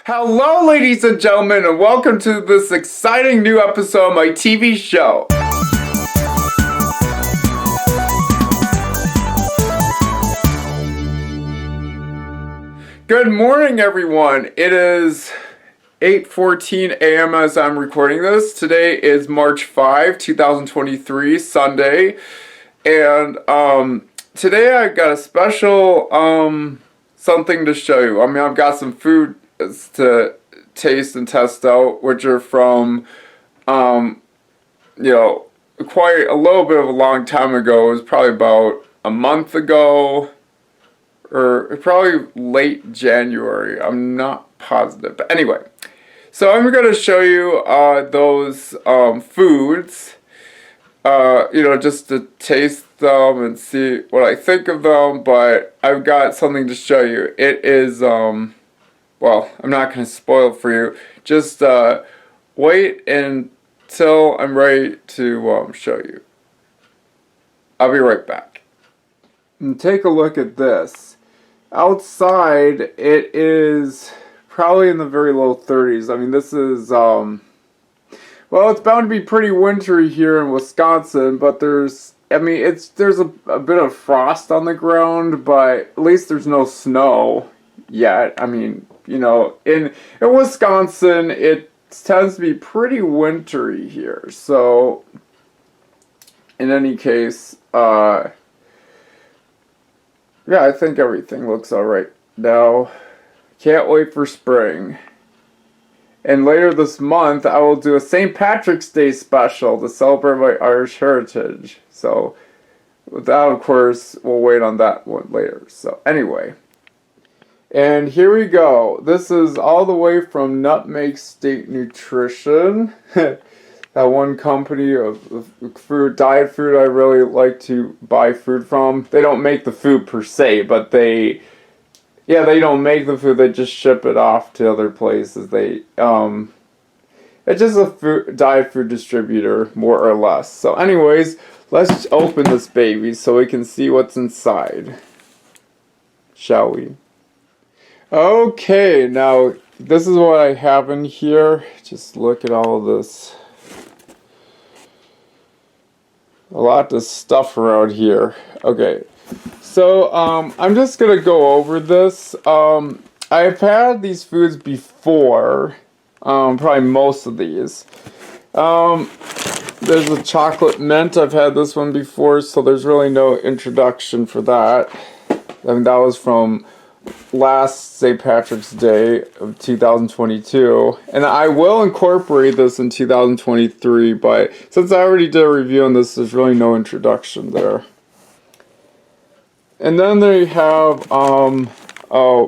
Hello, ladies and gentlemen, and welcome to this exciting new episode of my TV show. Good morning, everyone. It is 8:14 a.m. as I'm recording this. Today is March 5, 2023, Sunday. And today I got a special something to show you. I've got some food to taste and test out, which are from quite a little bit of a long time ago. It was probably about a month ago, or probably late January. I'm not positive, but anyway. So I'm going to show you those foods, just to taste them and see what I think of them. But I've got something to show you. It is, I'm not going to spoil it for you. Just wait until I'm ready to show you. I'll be right back. And take a look at this. Outside, it is probably in the very low 30s. This is, it's bound to be pretty wintry here in Wisconsin, but there's a bit of frost on the ground, but at least there's no snow yet. In Wisconsin, it tends to be pretty wintry here. So, in any case, I think everything looks alright now. Can't wait for spring. And later this month, I will do a St. Patrick's Day special to celebrate my Irish heritage. So, with that, of course, we'll wait on that one later. So, anyway. And here we go. This is all the way from Nutmeg State Nutrition. That one company of food, diet food I really like to buy food from. They don't make the food per se, but they don't make the food, they just ship it off to other places. It's just a diet food distributor, more or less. So anyways, let's open this baby so we can see what's inside. Shall we? Okay, now this is what I have in here. Just look at all of this. A lot of stuff around here. Okay. So, I'm just going to go over this. I've had these foods before, probably most of these. There's a chocolate mint. I've had this one before, so there's really no introduction for that. That was from last St. Patrick's Day of 2022. And I will incorporate this in 2023, but since I already did a review on this, there's really no introduction there. And then they have, I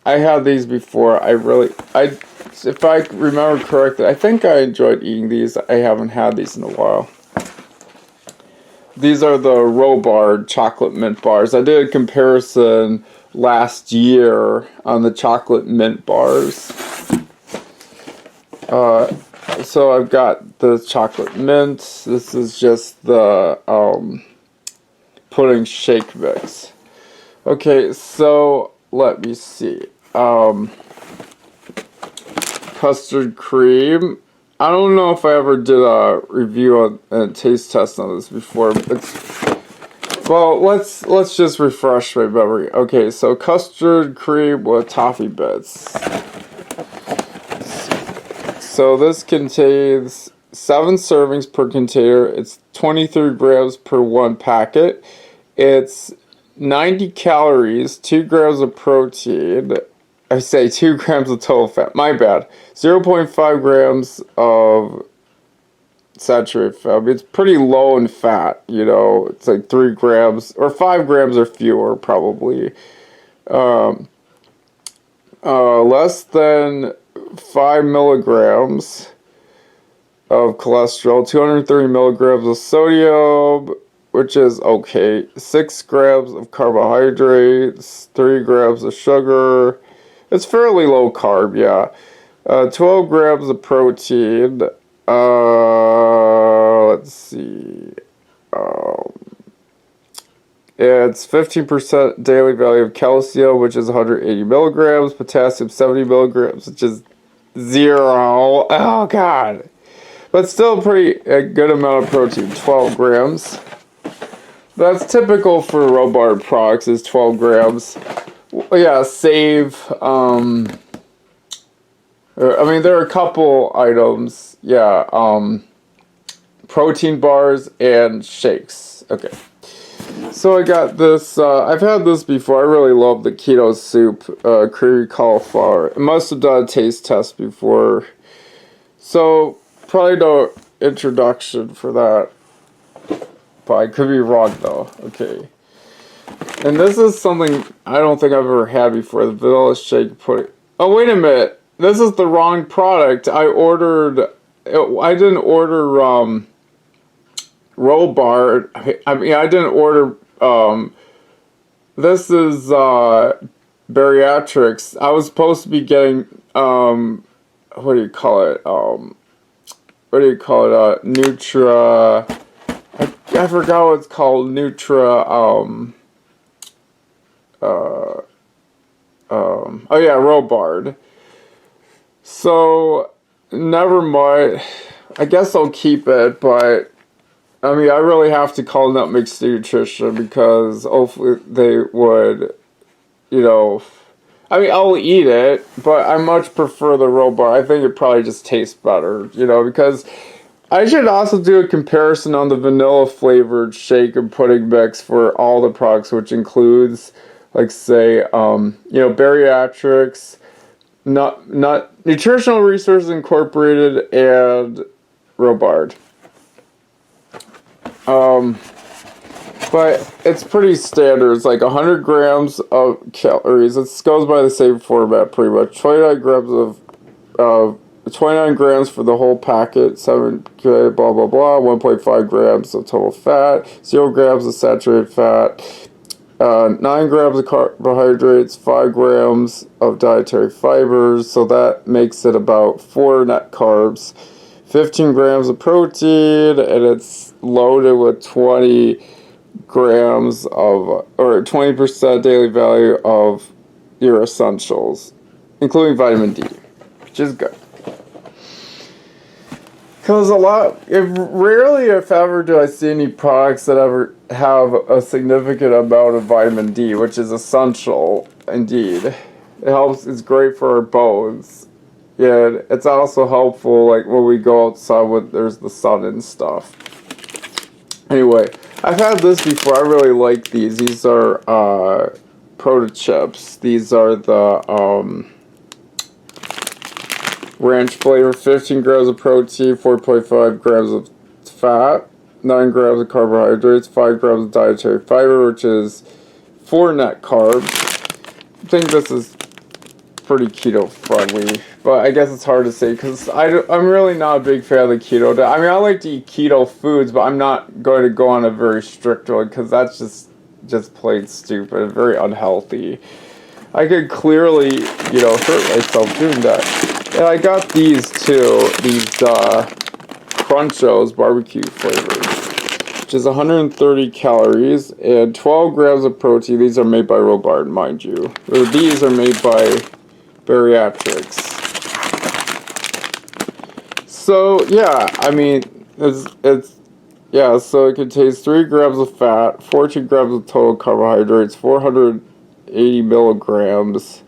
had these before. If I remember correctly, I think I enjoyed eating these. I haven't had these in a while. These are the Robard chocolate mint bars. I did a comparison last year on the chocolate mint bars. So I've got the chocolate mint. This is just the, pudding shake mix. Okay, so let me see. Custard cream. I don't know if I ever did a review and a taste test on this before. Let's just refresh my memory. Okay, so custard cream with toffee bits. So this contains 7 servings per container. It's 23 grams per one packet. It's 90 calories, 2 grams of protein. I say 2 grams of total fat. My bad. 0.5 grams of saturated fat. It's pretty low in fat, It's like 3 grams or 5 grams or fewer, probably. Less than 5 milligrams of cholesterol, 230 milligrams of sodium, which is okay, 6 grams of carbohydrates, 3 grams of sugar. It's fairly low carb, yeah. 12 grams of protein. Let's see. It's 15% daily value of calcium, which is 180 milligrams, potassium 70 milligrams, which is 0. Oh, God. But still a good amount of protein, 12 grams. That's typical for Robard products, is 12 grams. Yeah, save, I mean, there are a couple items. Yeah, protein bars and shakes. Okay. So I got this, I've had this before. I really love the keto soup, creamy cauliflower. I must have done a taste test before. So, probably no introduction for that. But I could be wrong though. Okay. And this is something I don't think I've ever had before. The vanilla shake pudding. Oh, wait a minute. This is the wrong product. I didn't order, Robard. I mean, I didn't order, this is, bariatrics. I was supposed to be getting, what do you call it? Nutra, I forgot what it's called, Nutra, oh yeah, Robard. So, never mind. I guess I'll keep it, but I mean, I really have to call Nut Mixed Nutrition because hopefully they would, you know, I mean, I'll eat it, but I much prefer the Robard. I think it probably just tastes better, you know, because I should also do a comparison on the vanilla flavored shake and pudding mix for all the products, which includes, like, say, you know, bariatrics, Nut Nutritional Resources Incorporated, and Robard. But it's pretty standard. It's like 100 grams of calories. It goes by the same format pretty much. 29 grams for the whole packet, 7K, blah, blah, blah, 1.5 grams of total fat, 0 grams of saturated fat, 9 grams of carbohydrates, 5 grams of dietary fibers, so that makes it about 4 net carbs, 15 grams of protein, and it's loaded with 20 grams of, or 20% daily value of your essentials, including vitamin D, which is good. Because rarely if ever do I see any products that ever have a significant amount of vitamin D, which is essential indeed. It's great for our bones. Yeah, it's also helpful like when we go outside when there's the sun and stuff. Anyway, I've had this before. I really like these. These are Proto Chips. These are the ranch flavor, 15 grams of protein, 4.5 grams of fat, 9 grams of carbohydrates, 5 grams of dietary fiber, which is 4 net carbs. I think this is pretty keto friendly, but I guess it's hard to say because I'm really not a big fan of the keto diet. I mean, I like to eat keto foods, but I'm not going to go on a very strict one because that's just plain stupid and very unhealthy. I could clearly, you know, hurt myself doing that. And I got these too, these Crunchos barbecue flavors, which is 130 calories and 12 grams of protein. These are made by Robard, mind you. These are made by Bariatrics. So yeah, I mean, so it contains 3 grams of fat, 14 grams of total carbohydrates, 480 milligrams,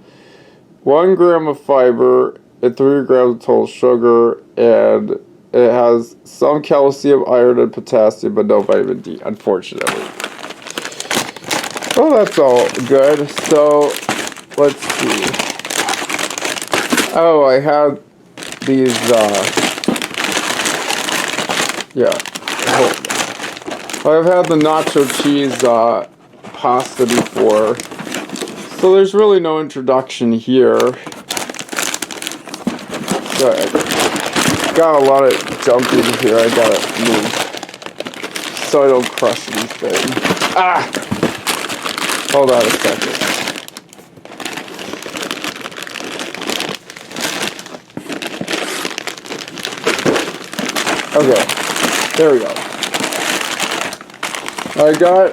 1 gram of fiber, and 3 grams of total sugar, and it has some calcium, iron, and potassium, but no vitamin D, unfortunately. Well, that's all good. So, let's see. Oh, I had these, I've had the nacho cheese, pasta before. So there's really no introduction here. Got a lot of junk in here I gotta move so I don't crush anything. Ah! Hold on a second. Okay, there we go. I got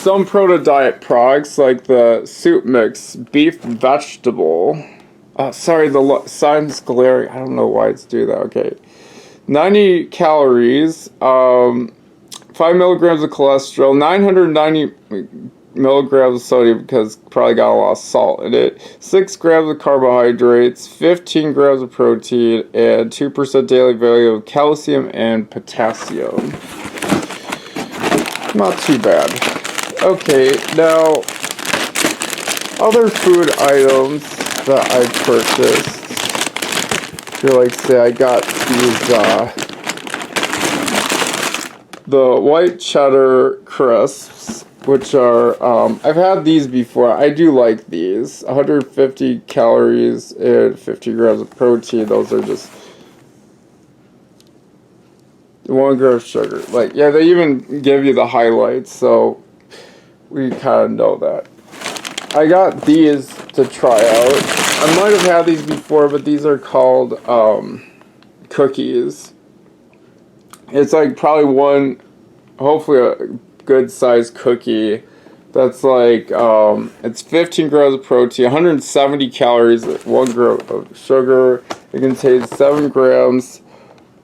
some proto-diet products like the soup mix, beef vegetable. Sorry, the sign's glaring. I don't know why it's do that. Okay. 90 calories, 5 milligrams of cholesterol, 990 milligrams of sodium because probably got a lot of salt in it, 6 grams of carbohydrates, 15 grams of protein, and 2% daily value of calcium and potassium. Not too bad. Okay, now, other food items that I purchased. Here, like, say I got these, the white cheddar crisps, which are, I've had these before. I do like these. 150 calories and 50 grams of protein. Those are just 1 gram of sugar. Like, yeah, they even give you the highlights, so we kind of know that. I got these to try out. I might have had these before, but these are called cookies. It's like probably one, hopefully a good sized cookie. That's like, it's 15 grams of protein, 170 calories, 1 gram of sugar. It contains 7 grams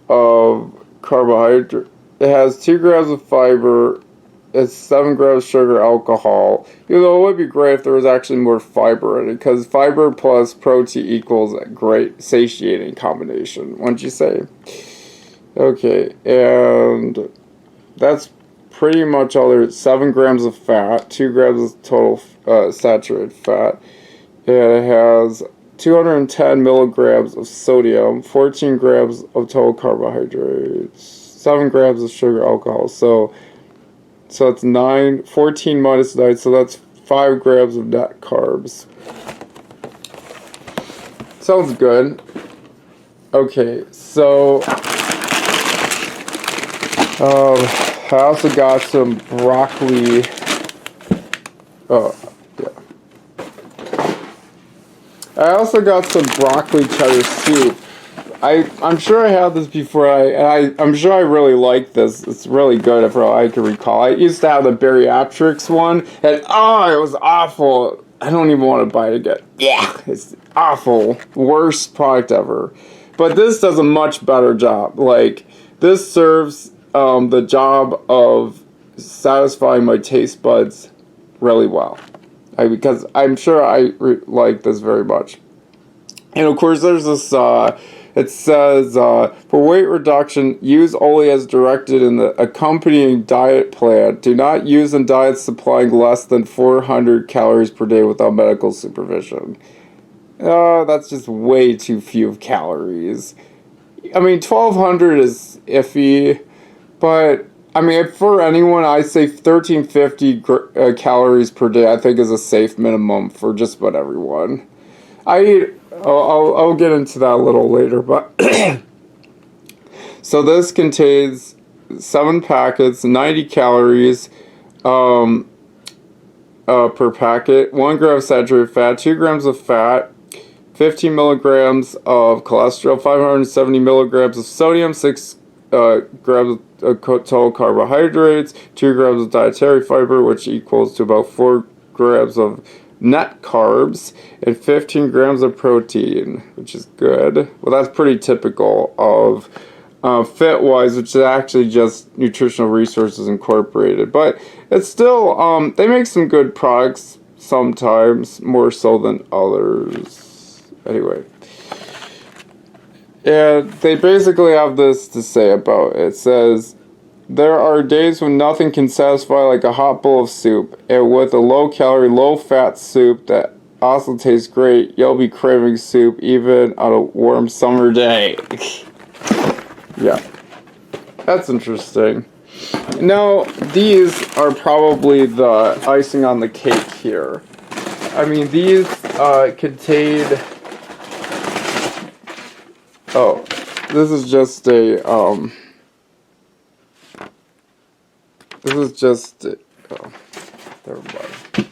of carbohydrate. It has 2 grams of fiber. It's 7 grams of sugar, alcohol. You know, it would be great if there was actually more fiber in it, because fiber plus protein equals a great satiating combination, wouldn't you say? Okay, and that's pretty much all there is. 7 grams of fat, 2 grams of total saturated fat. And it has 210 milligrams of sodium, 14 grams of total carbohydrates, 7 grams of sugar, alcohol. So it's 14 minus 9, so that's 5 grams of net carbs. Sounds good. Okay, so I also got some broccoli. Oh, yeah. I also got some broccoli cheddar soup. I'm sure I had this before. I'm sure I really like this. It's really good, if I can recall. I used to have the bariatrics one, and it was awful. I don't even want to buy it again. Yeah, it's awful. Worst product ever. But this does a much better job. Like, this serves the job of satisfying my taste buds really well. Because I'm sure I like this very much. And of course, there's this. It says, for weight reduction, use only as directed in the accompanying diet plan. Do not use in diets supplying less than 400 calories per day without medical supervision. That's just way too few calories. I mean, 1,200 is iffy, but, I mean, for anyone, I say 1,350 calories per day, I think is a safe minimum for just about everyone. I'll get into that a little later, but so this contains 7 packets, 90 calories per packet, 1 gram of saturated fat, 2 grams of fat, 15 milligrams of cholesterol, 570 milligrams of sodium, 6 grams of total carbohydrates, 2 grams of dietary fiber, which equals to about 4 grams of net carbs, and 15 grams of protein, which is good. Well, that's pretty typical of FitWise, which is actually just Nutritional Resources Incorporated. But it's still, they make some good products sometimes, more so than others. Anyway. And they basically have this to say about it. It says, there are days when nothing can satisfy like a hot bowl of soup, and with a low-calorie, low-fat soup that also tastes great, you'll be craving soup even on a warm summer day. Yeah, that's interesting. Now, these are probably the icing on the cake here. I mean, these contain... Oh, this is just a, this is just, oh, never mind.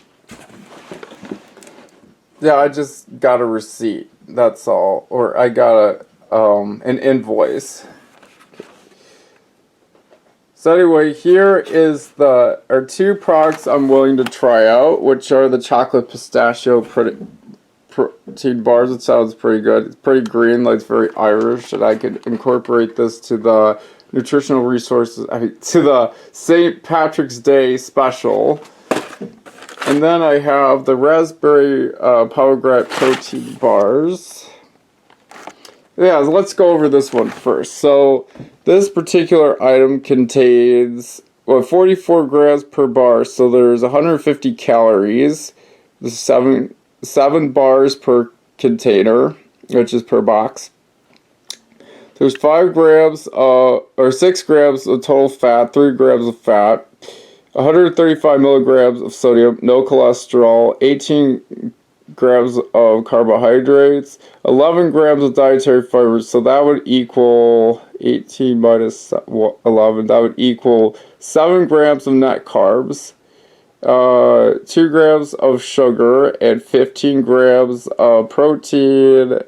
Yeah, I just got a receipt, that's all. Or I got an invoice. So anyway, here are two products I'm willing to try out, which are the chocolate pistachio protein bars. It sounds pretty good. It's pretty green, like it's very Irish, and I could incorporate this to the nutritional resources, to the St. Patrick's Day special. And then I have the raspberry pomegranate protein bars. Yeah, let's go over this one first. So this particular item contains 44 grams per bar, so there's 150 calories. There's seven bars per container, which is per box. There's 5 grams or 6 grams of total fat, 3 grams of fat, 135 milligrams of sodium, no cholesterol, 18 grams of carbohydrates, 11 grams of dietary fibers, so that would equal 18 minus 11, that would equal 7 grams of net carbs, 2 grams of sugar, and 15 grams of protein,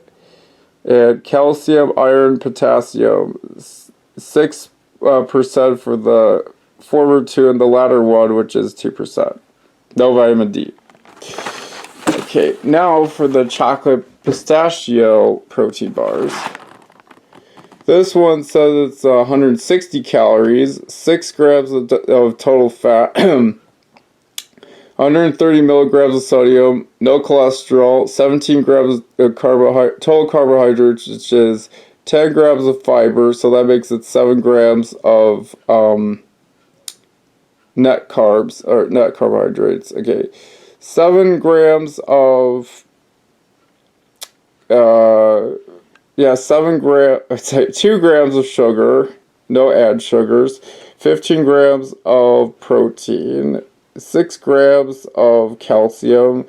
and calcium, iron, potassium, 6% for the former two, and the latter one, which is 2%. No vitamin D. Okay, now for the chocolate pistachio protein bars. This one says it's 160 calories, 6 grams of total fat, 130 milligrams of sodium, no cholesterol, 17 grams of total carbohydrates, which is 10 grams of fiber, so that makes it 7 grams of net carbs, or net carbohydrates. Okay, 7 grams of 2 grams of sugar, no add sugars, 15 grams of protein, 6 grams of calcium,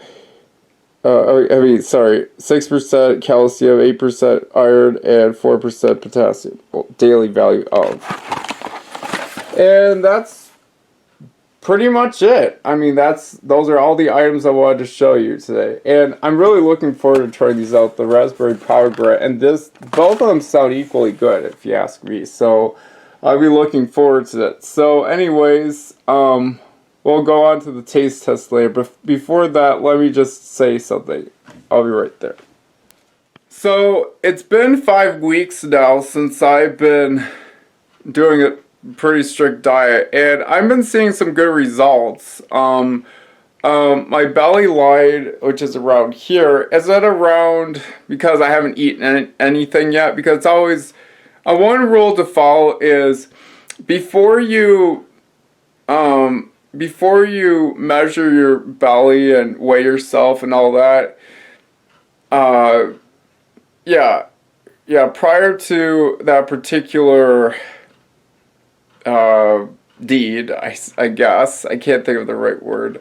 6% calcium, 8% iron, and 4% potassium. Well, daily value of. And that's pretty much it. I mean, those are all the items I wanted to show you today. And I'm really looking forward to trying these out, the raspberry pomegranate, and both of them sound equally good, if you ask me. So I'll be looking forward to that. So anyways, we'll go on to the taste test later, but before that, let me just say something. I'll be right there. So, it's been 5 weeks now since I've been doing a pretty strict diet, and I've been seeing some good results. My belly line, which is around here, is at around, because I haven't eaten anything yet, because it's always, one rule to follow is, before you measure your belly and weigh yourself and all that, prior to that particular deed, I guess, I can't think of the right word,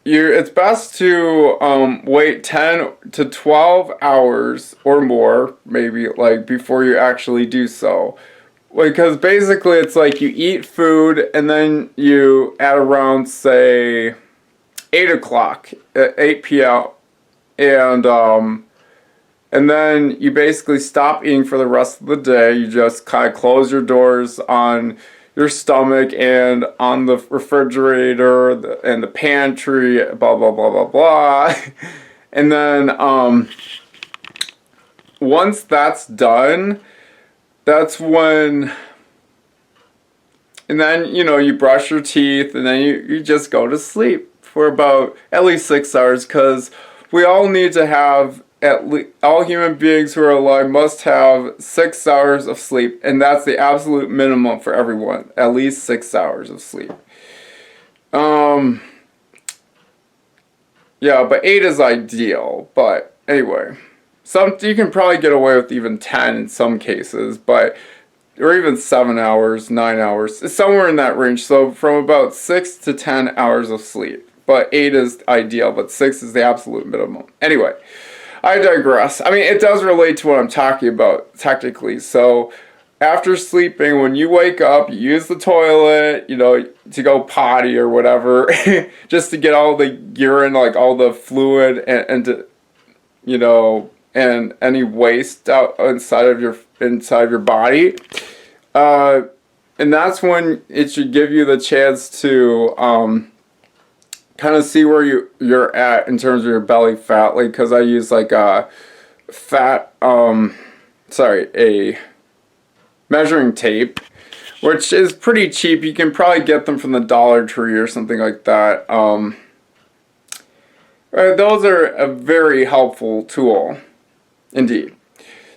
it's best to wait 10 to 12 hours or more, maybe, like, before you actually do so. Because basically it's like you eat food and then you, at around, say, 8 o'clock, 8 p.m., and then you basically stop eating for the rest of the day. You just kind of close your doors on your stomach and on the refrigerator and the pantry, blah, blah, blah, blah, blah. And then once that's done, that's when, and then, you brush your teeth, and then you just go to sleep for about at least 6 hours, because we all need to have, all human beings who are alive must have 6 hours of sleep, and that's the absolute minimum for everyone, at least 6 hours of sleep. But 8 is ideal, but anyway. You can probably get away with even 10 in some cases, or even 7 hours, 9 hours. It's somewhere in that range. So from about 6 to 10 hours of sleep. But 8 is ideal, but 6 is the absolute minimum. Anyway, I digress. I mean, it does relate to what I'm talking about, technically. So after sleeping, when you wake up, you use the toilet, to go potty or whatever, just to get all the urine, like all the fluid, and to, and any waste out inside of your body. and that's when it should give you the chance to kind of see where you're at in terms of your belly fat. Like, because I use like a a measuring tape, which is pretty cheap. You can probably get them from the Dollar Tree or something like that. Those are a very helpful tool, indeed.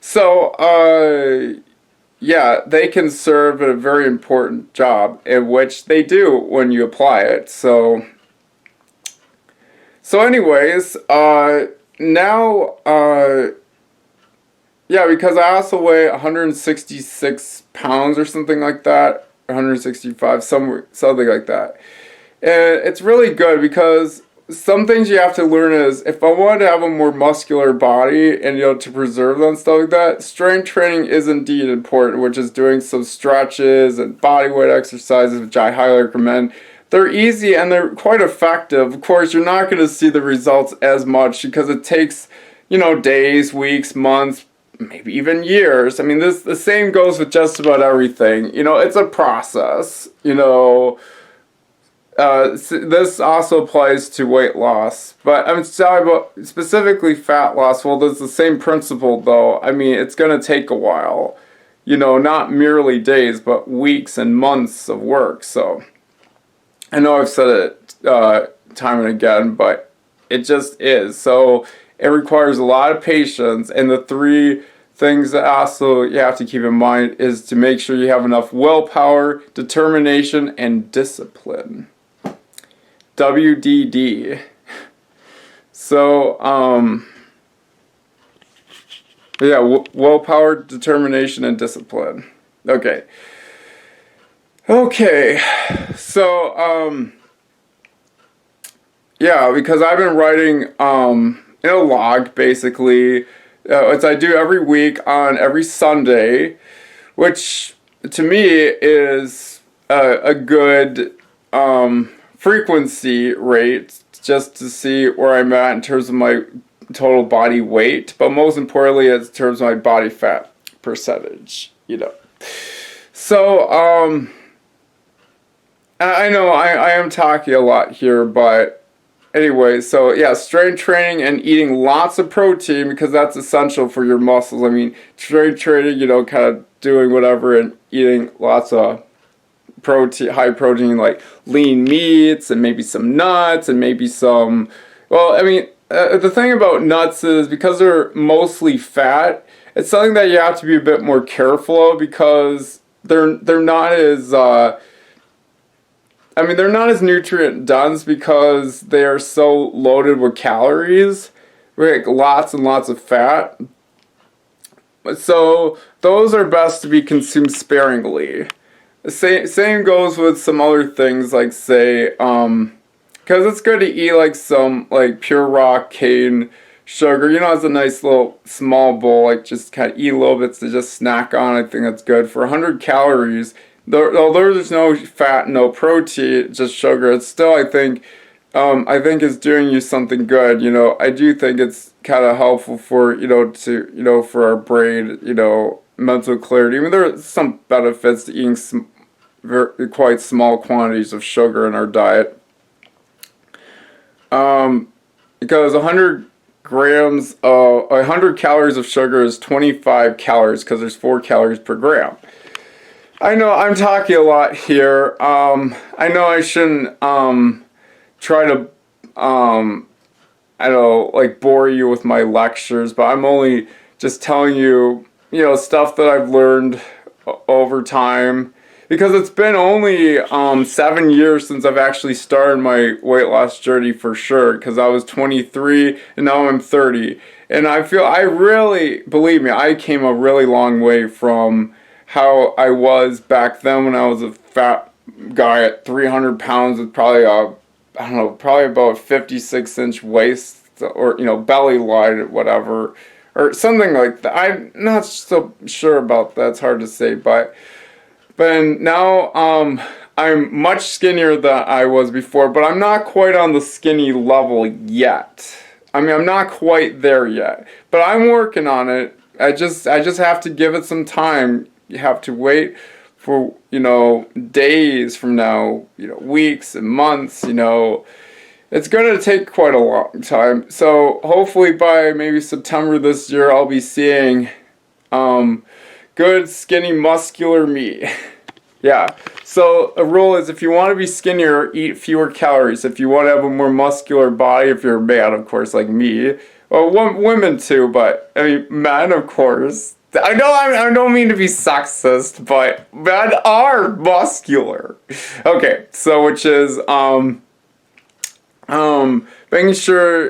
So, yeah, they can serve a very important job, in which they do when you apply it. So anyways, now, yeah, because I also weigh 166 pounds or something like that, 165, something like that. And it's really good because some things you have to learn is, if I want to have a more muscular body and, to preserve them and stuff like that, strength training is indeed important, which is doing some stretches and body weight exercises, which I highly recommend. They're easy and they're quite effective. Of course, you're not going to see the results as much because it takes, days, weeks, months, maybe even years. I mean, the same goes with just about everything. It's a process, this also applies to weight loss, but I'm talking about specifically fat loss. Well, there's the same principle, though. I mean, it's going to take a while, not merely days, but weeks and months of work. So I know I've said it time and again, but it just is. So it requires a lot of patience, and the three things that also you have to keep in mind is to make sure you have enough willpower, determination, and discipline. WDD. So, yeah, willpower, determination, and discipline. Okay. So, yeah, because I've been writing in a log, basically, which I do every week on every Sunday, which to me is a good frequency rate, just to see where I'm at in terms of my total body weight, but most importantly in terms of my body fat percentage, So, I know I am talking a lot here, but anyway, so yeah, strength training and eating lots of protein, because that's essential for your muscles. I mean, strength training, kind of doing whatever and eating lots of protein, high protein, like lean meats and maybe some nuts and maybe some, well, I mean, the thing about nuts is, because they're mostly fat, it's something that you have to be a bit more careful of, because they're not as they're not as nutrient dense, because they are so loaded with calories, like lots and lots of fat. So those are best to be consumed sparingly. Same goes with some other things, like, say, because it's good to eat like some like pure raw cane sugar. It's a nice little small bowl, like just kind of eat a little bit to just snack on. I think that's good for 100 calories. Although there's no fat, no protein, just sugar, it's still, I think is doing you something good. I do think it's kind of helpful for, for our brain, mental clarity. I mean, there are some benefits to eating quite small quantities of sugar in our diet. Because 100 calories of sugar is 25 calories, because there's 4 calories per gram. I know I'm talking a lot here. I know I shouldn't try to bore you with my lectures, but I'm only just telling you, stuff that I've learned over time, because it's been only 7 years since I've actually started my weight loss journey, for sure, because I was 23 and now I'm 30, and believe me, I came a really long way from how I was back then, when I was a fat guy at 300 pounds with probably about 56-inch waist, or, belly line, whatever, or something like that. I'm not so sure about that. It's hard to say, but now I'm much skinnier than I was before, but I'm not quite on the skinny level yet. I mean, I'm not quite there yet, but I'm working on it. I just have to give it some time. You have to wait for, days from now, weeks and months, it's going to take quite a long time. So hopefully by maybe September this year, I'll be seeing good, skinny, muscular me. Yeah. So a rule is if you want to be skinnier, eat fewer calories. If you want to have a more muscular body, if you're a man, of course, like me. Well, women too, but I mean, men, of course. I don't mean to be sexist, but men are muscular. Okay, so which is making sure,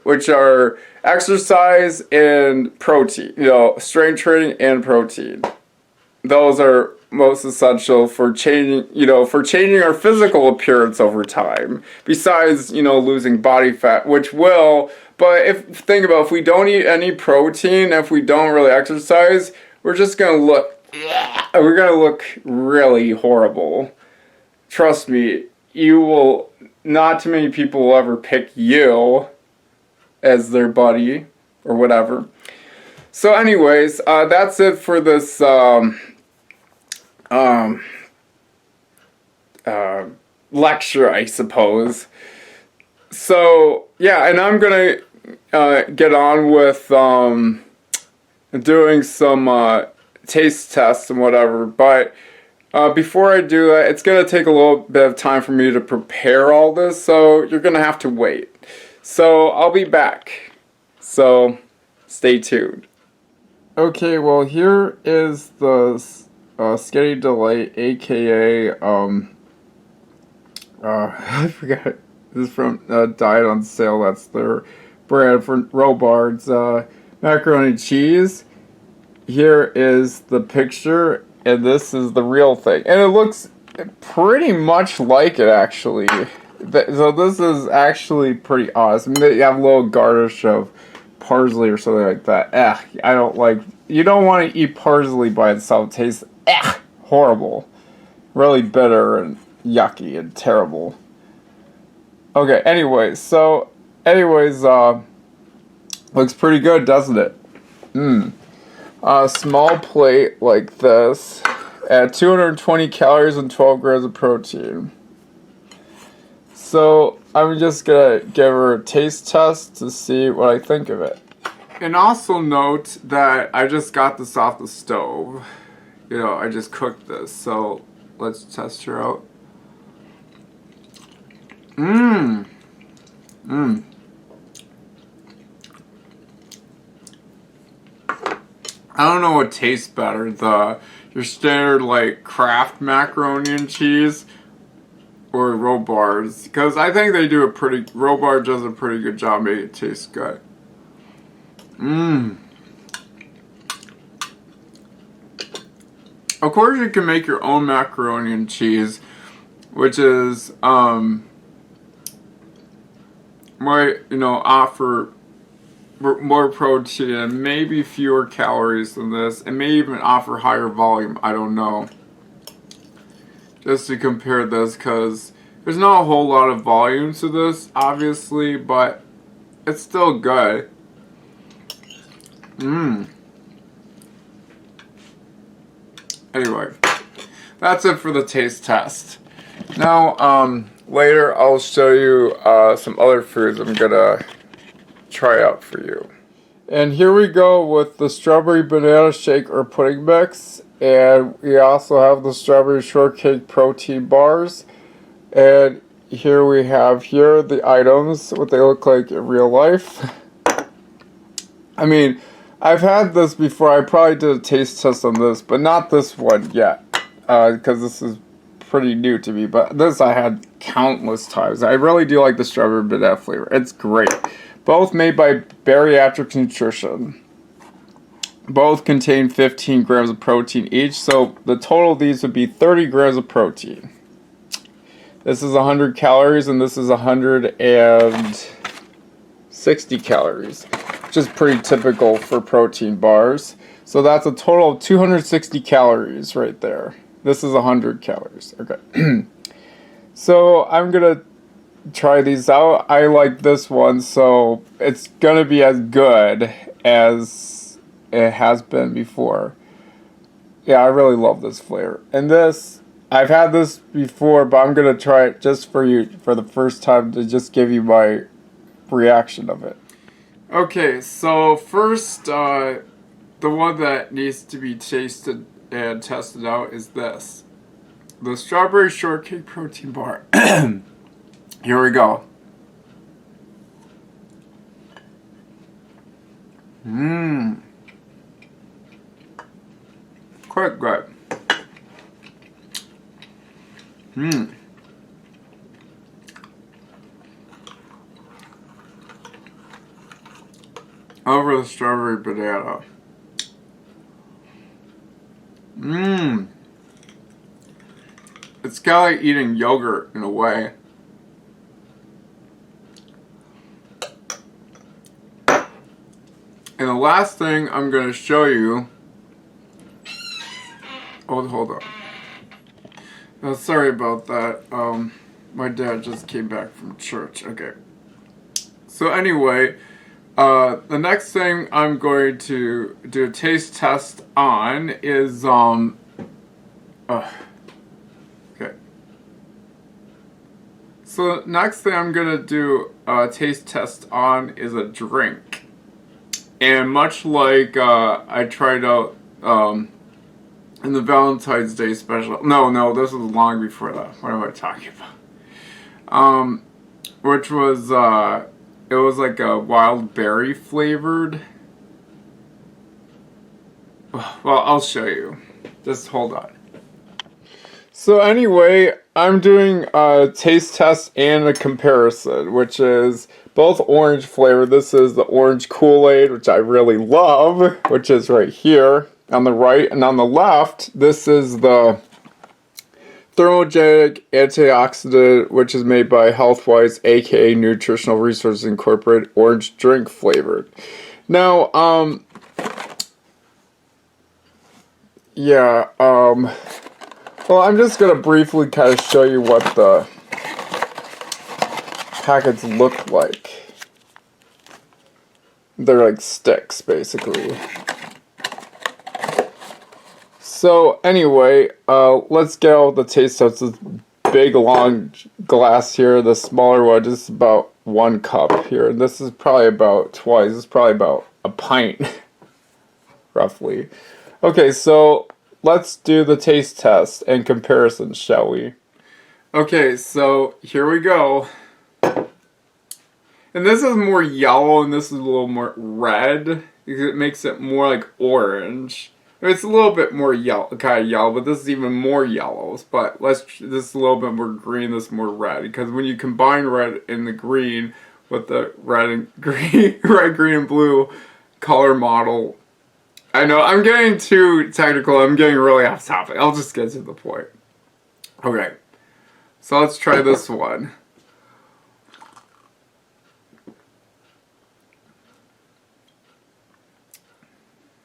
which are exercise and protein, strength training and protein. Those are most essential for changing our physical appearance over time. Besides, losing body fat, which will, but think about if we don't eat any protein, if we don't really exercise, we're gonna look really horrible. Trust me, not too many people will ever pick you as their buddy or whatever. So anyways, that's it for this lecture, I suppose. So yeah, and I'm gonna get on with doing some taste tests and whatever, but before I do that, it's gonna take a little bit of time for me to prepare all this, so you're gonna have to wait. So I'll be back, so stay tuned. Okay, well, here is the Skinny Delight, aka I forgot. This is from Diet on Sale. That's their brand for Robards macaroni and cheese. Here is the picture, and this is the real thing, and it looks pretty much like it actually. So this is actually pretty awesome. They have a little garnish of parsley or something like that. I don't like. You don't want to eat parsley by itself. It tastes horrible, really bitter and yucky and terrible. Okay. Anyways, looks pretty good, doesn't it? A small plate like this at 220 calories and 12 grams of protein. So I'm just gonna give her a taste test to see what I think of it. And also note that I just got this off the stove. I just cooked this, so let's test her out. I don't know what tastes better, your standard like Kraft macaroni and cheese or Robards, because I think they do Robard does a pretty good job making it taste good. Of course you can make your own macaroni and cheese, which is might offer more protein and maybe fewer calories than this, and may even offer higher volume. I don't know. Just to compare this, because there's not a whole lot of volume to this, obviously, but it's still good. Anyway, that's it for the taste test. Now, later I'll show you some other foods I'm gonna try out for you. And here we go with the strawberry banana shake or pudding mix, and we also have the strawberry shortcake protein bars. And here we have the items, what they look like in real life. I mean, I've had this before. I probably did a taste test on this, but not this one yet, because this is pretty new to me. But this I had countless times. I really do like the strawberry banana flavor. It's great. Both made by Bariatric Nutrition. Both contain 15 grams of protein each, so the total of these would be 30 grams of protein. This is 100 calories, and this is 160 calories, which is pretty typical for protein bars. So that's a total of 260 calories right there. This is 100 calories. Okay. So I'm going to try these out. I like this one, so it's going to be as good as it has been before. Yeah, I really love this flavor. And this, I've had this before, but I'm gonna try it just for you for the first time to just give you my reaction of it. Okay, so first, the one that needs to be tasted and tested out is this. The strawberry shortcake protein bar. Here we go. Mmm. Quite good. Mmm. Over the strawberry banana. Mmm. It's kind of like eating yogurt in a way. And the last thing I'm going to show you... Oh, hold on. Oh, sorry about that. My dad just came back from church. Okay. So anyway, the next thing I'm going to do a taste test on is, okay. So next thing I'm going to do a taste test on is a drink. And much like I tried out in the Valentine's Day special. No, this was long before that. What am I talking about? Which was it was like a wild berry flavored. Well, I'll show you. Just hold on. So anyway, I'm doing a taste test and a comparison, which is both orange flavor. This is the orange Kool-Aid, which I really love, which is right here on the right. And on the left, this is the thermogenic antioxidant, which is made by Healthwise, aka Nutritional Resources Incorporated, orange drink flavored. Now, well, I'm just going to briefly kind of show you what the packets look like. They're like sticks, basically. So, anyway, let's get out the taste test. This big, long glass here. The smaller one is about 1 cup here. And this is probably about twice. This is probably about a pint, roughly. Okay, so let's do the taste test and comparison, shall we? Okay, so here we go. And this is more yellow and this is a little more red because it makes it more like orange. It's a little bit more yellow, kind of yellow, but this is even more yellows. But this is a little bit more green, this is more red. Because when you combine red and the green with the red and green, red, green, and blue color model, I know, I'm getting too technical. I'm getting really off topic. I'll just get to the point. Okay. So let's try this one.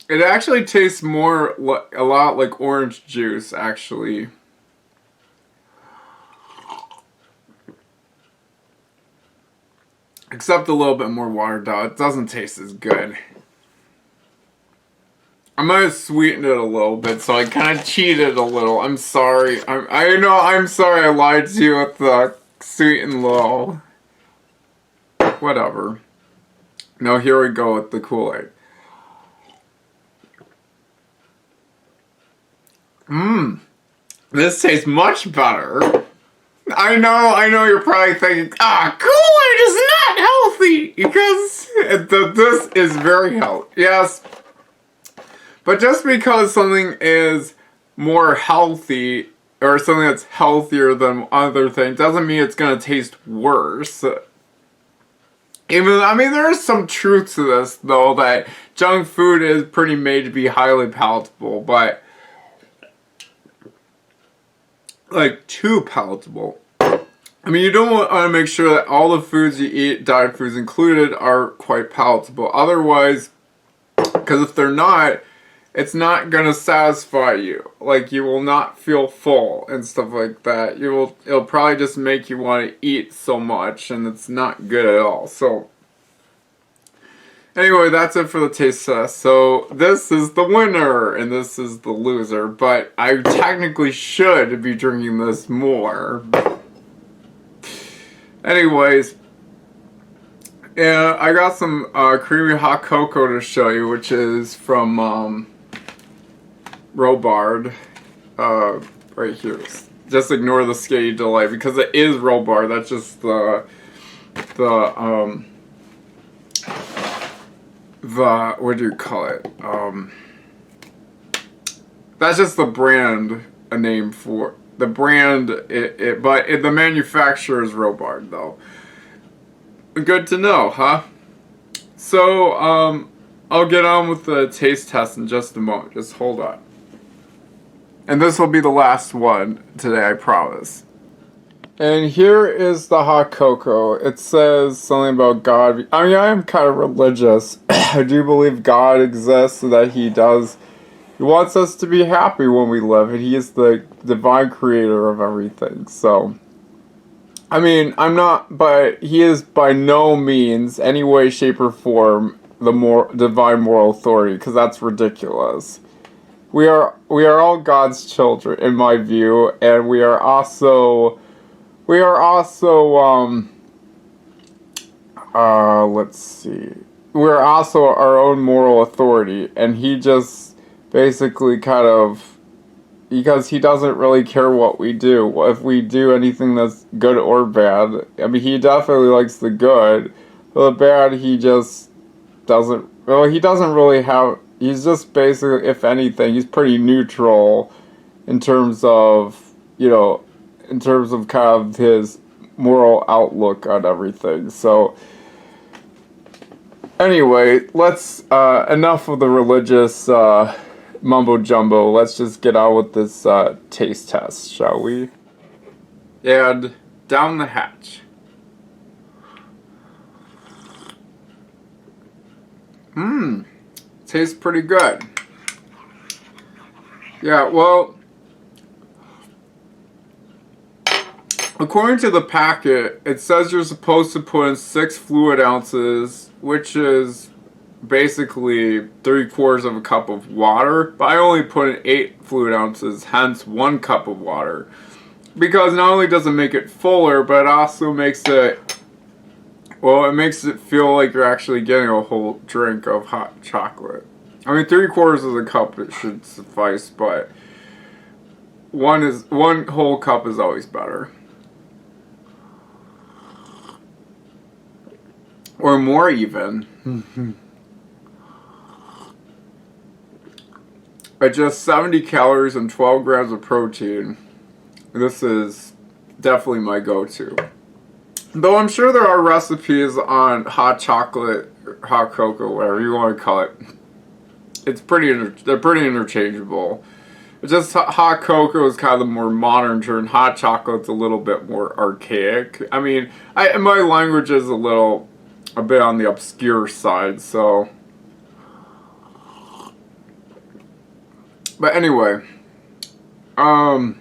It actually tastes more, a lot like orange juice, actually. Except a little bit more watered down. It doesn't taste as good. I might have sweetened it a little bit, so I kind of cheated a little. I'm sorry. I know, I'm sorry I lied to you with the sweet and low. Whatever. Now here we go with the Kool-Aid. This tastes much better. I know you're probably thinking, Kool-Aid is not healthy, because this is very healthy. Yes. But just because something is more healthy, or something that's healthier than other things, doesn't mean it's going to taste worse. There is some truth to this, though, that junk food is pretty made to be highly palatable, but like too palatable. You don't want to make sure that all the foods you eat, diet foods included, are quite palatable. Otherwise, because if they're not, it's not going to satisfy you. Like, you will not feel full and stuff like that. It'll probably just make you want to eat so much, and it's not good at all. So, Anyway, that's it for the taste test. So this is the winner and this is the loser, but I technically should be drinking this more. Anyways, yeah, I got some creamy hot cocoa to show you, which is from Robard. Right here. Just ignore the Skate Delay because it is Robard. That's just the what do you call it? That's just the brand, a name for the brand. But the manufacturer is Robard, though. Good to know, huh? So, I'll get on with the taste test in just a moment. Just hold on. And this will be the last one today, I promise. And here is the hot cocoa. It says something about God. I mean, I am kind of religious. I do believe God exists and that He wants us to be happy when we live. And He is the divine creator of everything. So, I mean, but He is by no means, any way, shape, or form, the divine moral authority, because that's ridiculous. We are all God's children, in my view, and we are also, let's see, we're also our own moral authority, and He just basically because He doesn't really care what we do, if we do anything that's good or bad. I mean, He definitely likes the good, but the bad He just doesn't, well, He doesn't really have. He's just basically, if anything, He's pretty neutral in terms of, in terms of kind of His moral outlook on everything. So, anyway, let's, enough of the religious mumbo jumbo. Let's just get on with this taste test, shall we? And down the hatch. Tastes pretty good. Yeah, well, according to the packet, it says you're supposed to put in 6 fluid ounces, which is basically 3/4 of a cup of water. But I only put in 8 fluid ounces, hence 1 cup of water. Because not only does it make it fuller, but it also makes it, well, it makes it feel like you're actually getting a whole drink of hot chocolate. I mean, 3/4 of a cup it should suffice, but one whole cup is always better. Or more even. At just 70 calories and 12 grams of protein, this is definitely my go-to. Though I'm sure there are recipes on hot chocolate, hot cocoa, whatever you want to call it. They're pretty interchangeable. It's just hot cocoa is kind of the more modern term. Hot chocolate's a little bit more archaic. I mean, my language is a bit on the obscure side, so. But anyway, I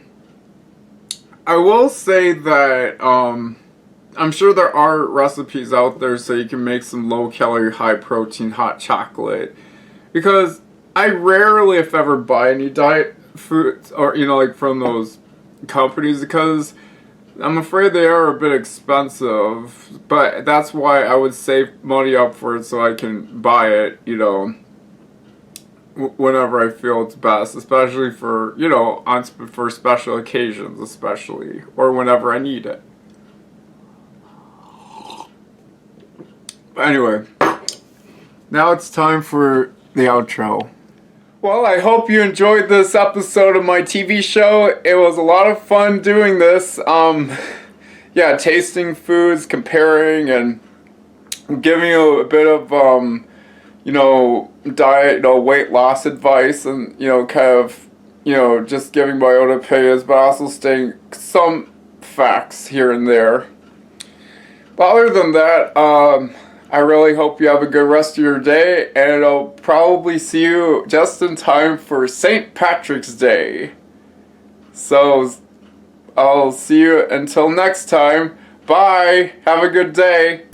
will say that I'm sure there are recipes out there so you can make some low-calorie, high-protein hot chocolate. Because I rarely, if ever, buy any diet foods or, like from those companies because I'm afraid they are a bit expensive. But that's why I would save money up for it so I can buy it, whenever I feel it's best. Especially for, for special occasions, especially. Or whenever I need it. But anyway, now it's time for the outro. Well, I hope you enjoyed this episode of my TV show. It was a lot of fun doing this. Yeah, tasting foods, comparing, and giving you a bit of, diet, weight loss advice, and, kind of, just giving my own opinions, but also stating some facts here and there. But other than that, I really hope you have a good rest of your day, and I'll probably see you just in time for St. Patrick's Day. So, I'll see you until next time. Bye! Have a good day!